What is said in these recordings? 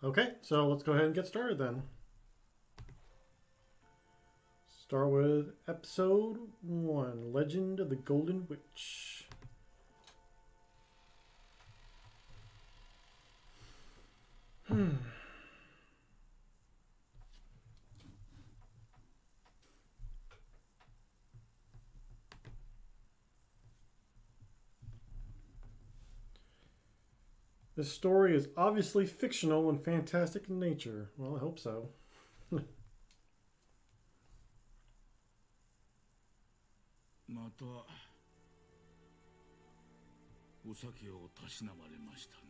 Okay, so let's go ahead and get started then. Start with episode 1, Legend of the Golden Witch. This story is obviously fictional and fantastic in nature. Well, I hope so. またお酒をたしなまれましたな。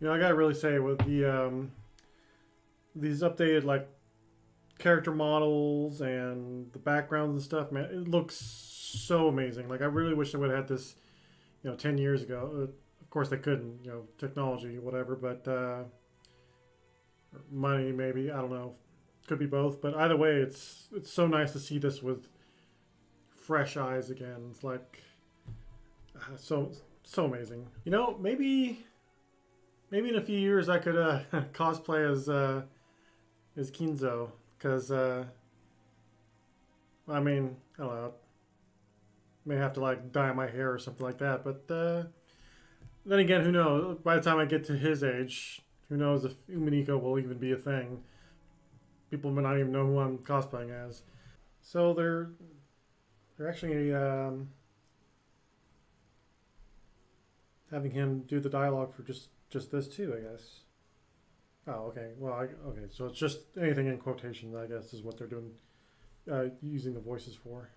I gotta really say with these updated like character models and the backgrounds and stuff, man, it looks so amazing. Like I really wish they would have had this, 10 years ago. Of course they couldn't, technology, whatever, but money maybe. I don't know. Could be both, but either way, it's so nice to see this with fresh eyes again. It's like so amazing. Maybe in a few years I could cosplay as Kinzo, because I mean, I don't know, may have to like dye my hair or something like that. But then again, who knows? By the time I get to his age, who knows if Umineko will even be a thing? People may not even know who I'm cosplaying as. So they're actually having him do the dialogue for just this too, I guess. Oh, okay. Well, okay. So it's just anything in quotations, I guess, is what they're doing, using the voices for.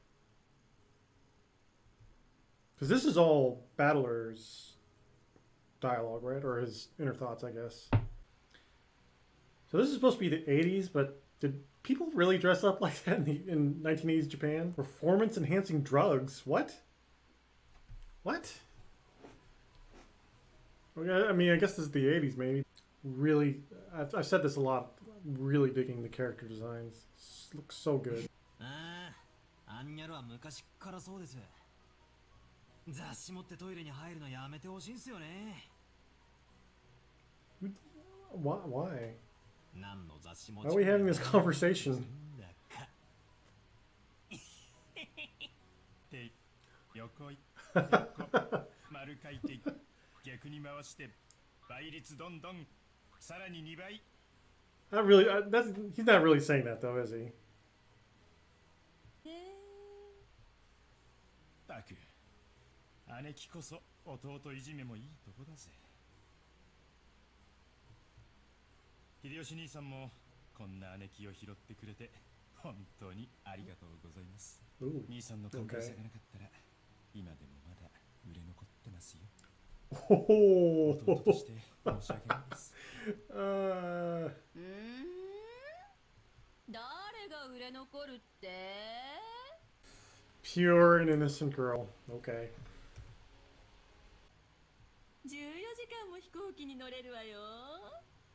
Because this is all Battler's dialogue, right? Or his inner thoughts, I guess. So this is supposed to be the 80s, but did people really dress up like that in 1980s Japan? Performance-enhancing drugs? What? What? I mean, I guess this is the 80s, maybe. Really, I've said this a lot. Really digging the character designs. Looks so good. Why? Why are we having this conversation? Not really. He's not really saying that though, is he? たく姉貴こそ弟いじめもいいとこだぜ。秀吉兄さんもこんな姉貴を拾ってくれて本当にありがとうございます。兄さんの寛大さがなかったら今でもまだ売れ残ってますよ。弟として申し訳ないです。誰が売れ残るって？ Pure and innocent girl. Okay. 14時間も飛行機に乗れるわよ。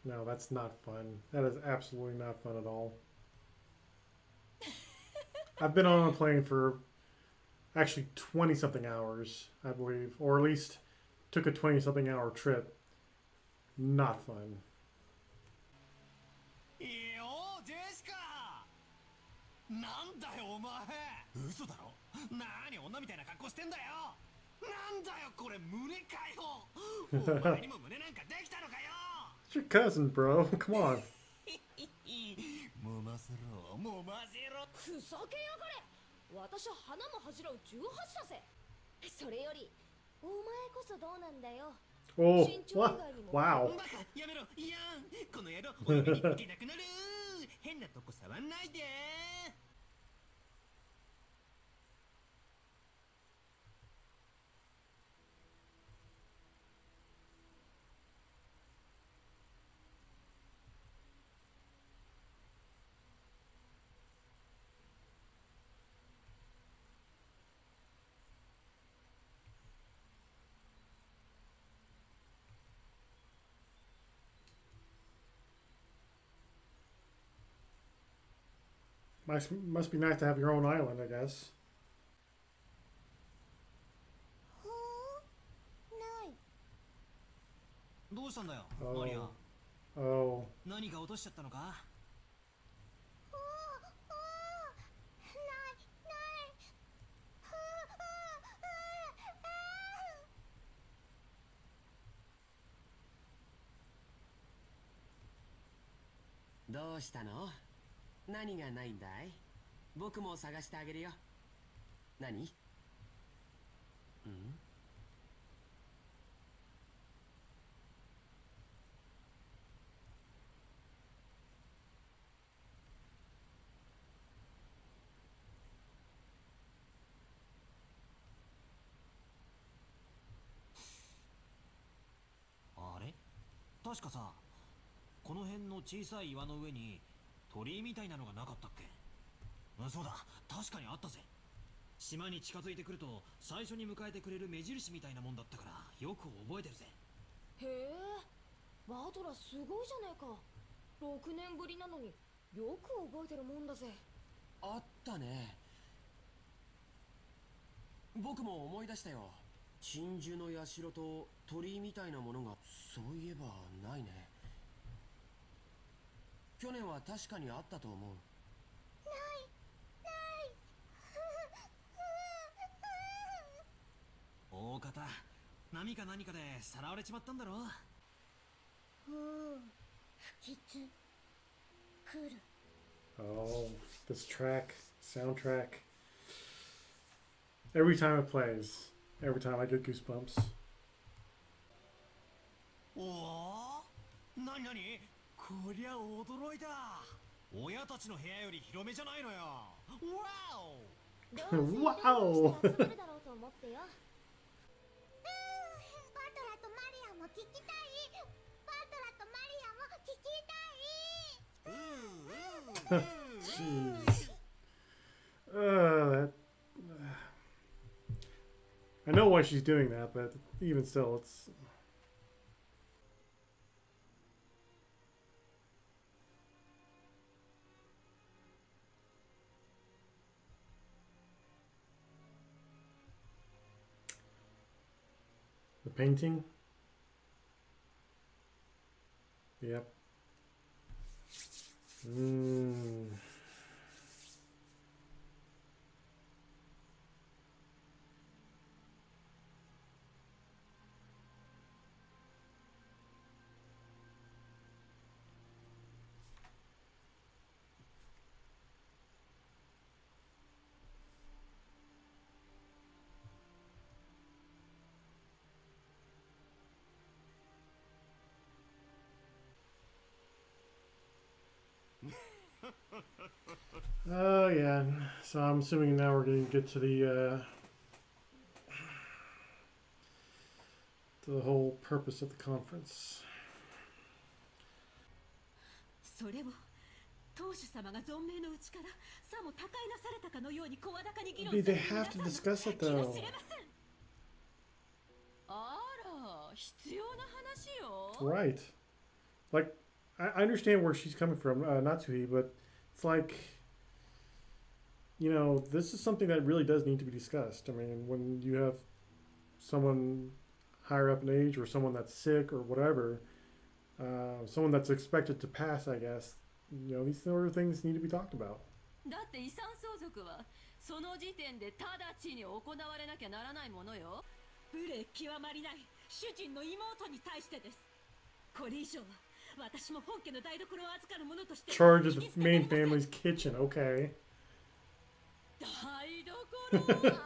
No, that's not fun. That is absolutely not fun at all. I've been on a plane for actually 20-something hours, I believe. Or at least took a 20-something hour trip. Not fun. なんだよお前。嘘だろ。何女みたいな格好してんだよ。なんだよこれ胸かよ。お前にも胸なんかできたのかよ。It's your cousin, bro. Come on. もませろもませろ。ふざけやがれ。私は花も恥じらう18だぜ。それよりお前こそどうなんだよ。 Oh, what? Wow. バカやめろ。いやんこの野郎お嫁に行けなくなる。変なとこ触んないで。Must be nice to have your own island, I guess. ほーない。どうしたんだよ、 Oh. マリア。 Oh. 何か落としちゃったのか？おーおーないない。ふどうしたの？何がないんだい？僕も探してあげるよ。何？ん？あれ、確かさ、この辺の小さい岩の上に鳥居みたいなのがなかったっけ？そうだ、確かにあったぜ。島に近づいてくると最初に迎えてくれる目印みたいなもんだったからよく覚えてるぜ。へえ、バトラすごいじゃねえか。6年ぶりなのによく覚えてるもんだぜ。あったね。僕も思い出したよ。鎮守の社と鳥居みたいなものが。そういえばないね。去年は確かにあったと思う。大方、波か何かでさらわれちまったんだろう。不吉来る。 Oh, this track, soundtrack. Every time it plays, every time I get goosebumps. おお、なになに、こりゃ驚いた。親たちの部屋より広めじゃないのよ。わお。どうせいろいろわおして集めるだろうと思ってよ。バトラとマリアも聞きたい。バトラとマリアも聞きたい。Jeez. That, I know why she's doing that, but even still, it's. The painting? Yep. Oh yeah, so I'm assuming now we're going to get to the whole purpose of the conference. それを当主様が存命のうちからさも他界なされたかのように声高に議論 They される have to 皆 discuss さん it の気が though. 知れません。あら、必要な話よ。 Right. Like, I understand where she's coming from, Natsuhi, but it's like, you know, this is something that really does need to be discussed. I mean, when you have someone higher up in age or someone that's sick or whatever, someone that's expected to pass, I guess, you know, these sort of things need to be talked about. だって遺産相続はその時点で直ちに行われなきゃならないものよ。無礼極まりない主人の妹に対してです。これ以上は私も本家の台所を預かる者として Charge of the main family's kitchen, okay. 台所を預かる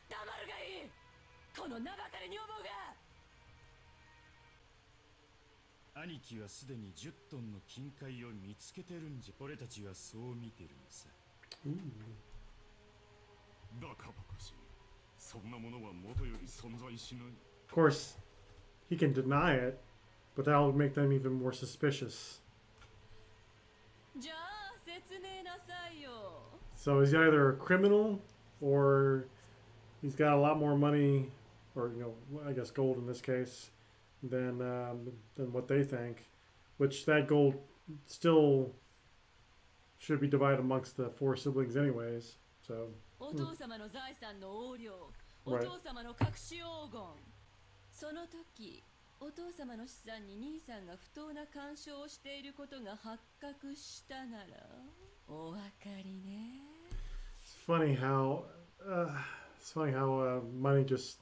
黙るがいい、この名ばかり女房が。兄貴はすでに10トンの金塊を見つけてるんじゃ。俺たちはそう見てるのさ。バカバカしい。そんなものは元より存在しない。 Of course, he can deny it, but that'll make them even more suspicious. じゃあ説明なさいよ。 So is he either a criminal or he's got a lot more money, or you know, I guess gold in this case, than what they think. Which that gold still should be divided amongst the four siblings, anyways. So. お父様の財産の横領、お Right. 父様の隠し黄金。その時、お父様の資産に兄さんが不当な干渉をしていることが発覚したなら、お分かりね。It's funny how, money just,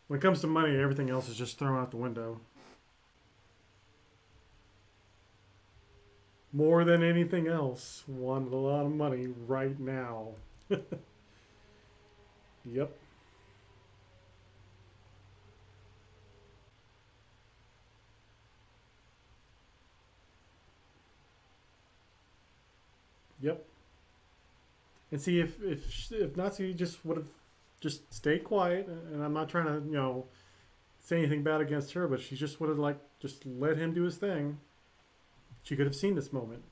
when it comes to money, everything else is just thrown out the window. More than anything else, wanted a lot of money right now. Yep. Yep. And see, if Natsu just would have just stayed quiet, and I'm not trying to, you know, say anything bad against her, but she just would have like just let him do his thing. She could have seen this moment.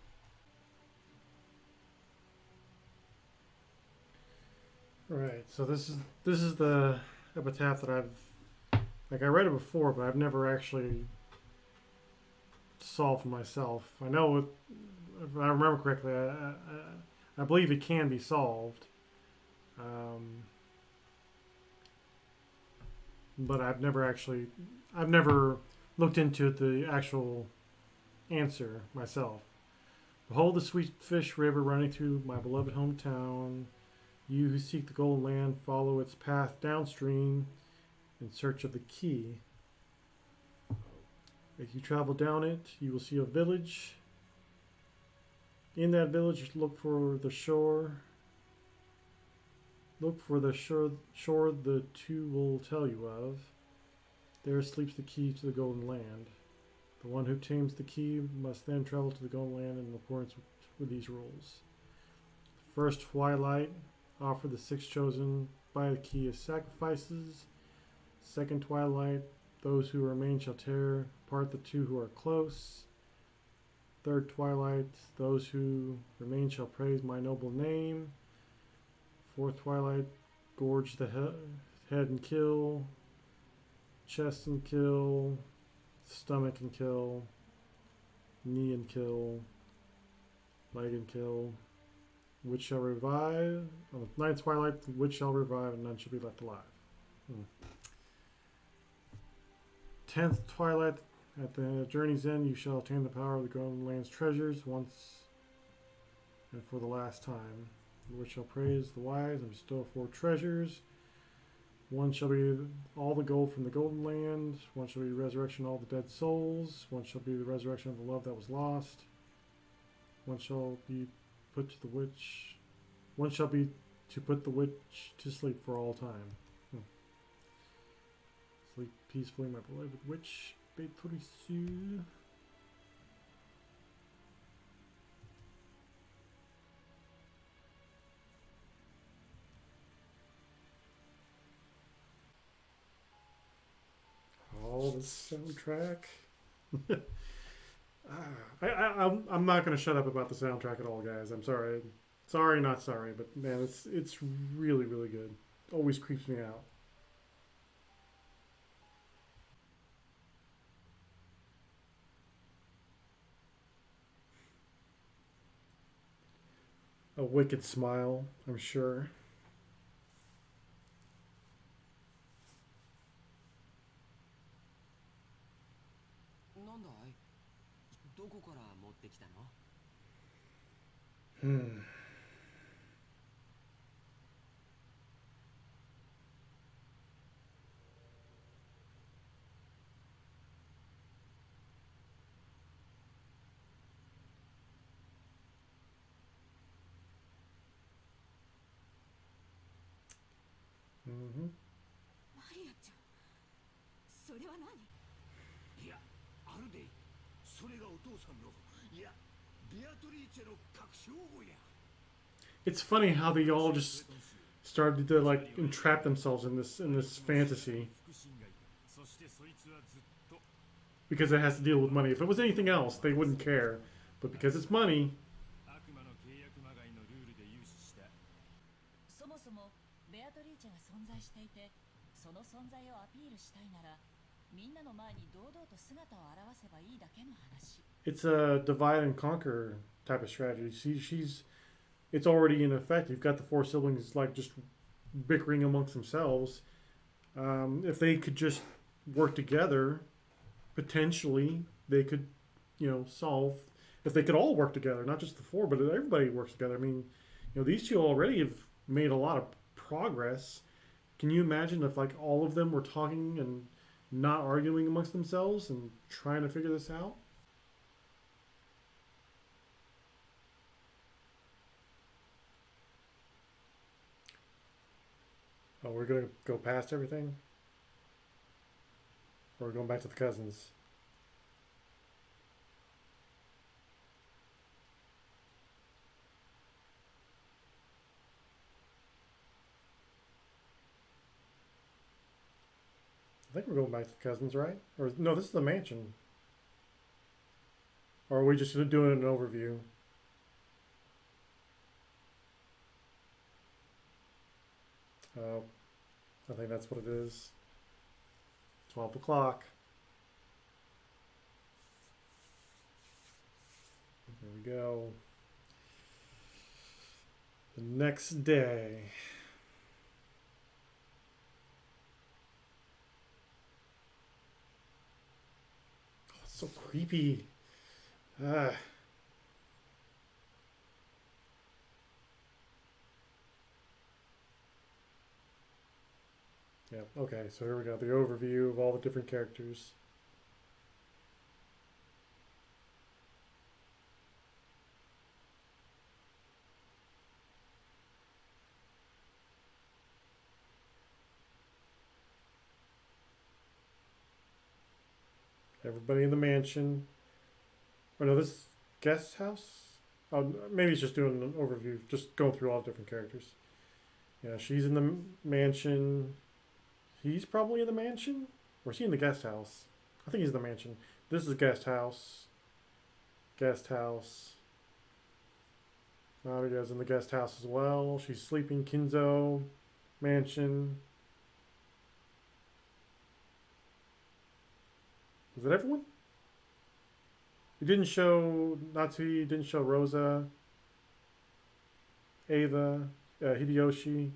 Right. So this is the epitaph that I read it before, but I've never actually solved for myself. I know, if I remember correctly, I believe it can be solved, but I've never looked into the actual answer myself. Behold the sweet fish river running through my beloved hometown. You who seek the golden land, follow its path downstream in search of the key. If you travel down it, you will see a village. In that village, look for the shore. Look for the shore the two will tell you of. There sleeps the key to the golden land. The one who tames the key must then travel to the golden land in accordance with these rules. First twilight, offer the six chosen by the key as sacrifices. Second twilight, those who remain shall tear apart the two who are close. Third twilight, those who remain shall praise my noble name. Fourth twilight, gorge the head and kill. Chest and kill. Stomach and kill. Knee and kill. Leg and kill. Which shall revive. On the ninth twilight, which shall revive, and none shall be left alive. 10th twilight, at the journey's end, you shall attain the power of the golden land's treasures once and for the last time. Which shall praise the wise and bestow four treasures. One shall be all the gold from the golden land. One shall be the resurrection of all the dead souls. One shall be the resurrection of the love that was lost. One shall be put to the witch. One shall be to put the witch to sleep for all time. Sleep peacefully, my beloved witch. Beatrice. Oh, the soundtrack. I'm not going to shut up about the soundtrack at all, guys. I'm sorry. Sorry, not sorry, but man, it's really, really good. Always creeps me out. A wicked smile, I'm sure. なんだい？どこから持ってきたの？ マリアちゃん、それは何？いや、あるで。それがお父さんの、いや、ベアトリーチェの隠し黄金や。 It's funny how they all just started to like entrap themselves in this fantasy because it has to deal with money. If it was anything else, they wouldn't care, but because it's money. そもそもベアトリーチェが存在してい存在をアピールしたいならみんなの前に堂々と姿を現せばいいだけの話。 It's a divide and conquer type of strategy. See, it's already in effect. You've got the four siblings like just bickering amongst themselves. If they could just work together, potentially they could, solve. If they could all work together, not just the four, but everybody works together. I mean, these two already have made a lot of progress. Can you imagine if like all of them were talking and not arguing amongst themselves and trying to figure this out? Oh, we're gonna go past everything? Or we're going back to the cousins? I think we're going back to the cousins, right? Or no, this is the mansion. Or are we just doing an overview? Oh, I think that's what it is. 12 o'clock. There we go. The next day. Oh, it's so creepy. Ah. Yeah, okay, so here we go. The overview of all the different characters. Everybody in the mansion. Oh no, this guest house? Oh, maybe it's just doing an overview, just going through all the different characters. Yeah, she's in the mansion. He's probably in the mansion? Or is he in the guest house? I think he's in the mansion. This is guest house. Guest house. Nadia's in the guest house as well. She's sleeping. Kinzo. Mansion. Is that everyone? He didn't show Natsui, didn't show Rosa, Ava, Hideyoshi.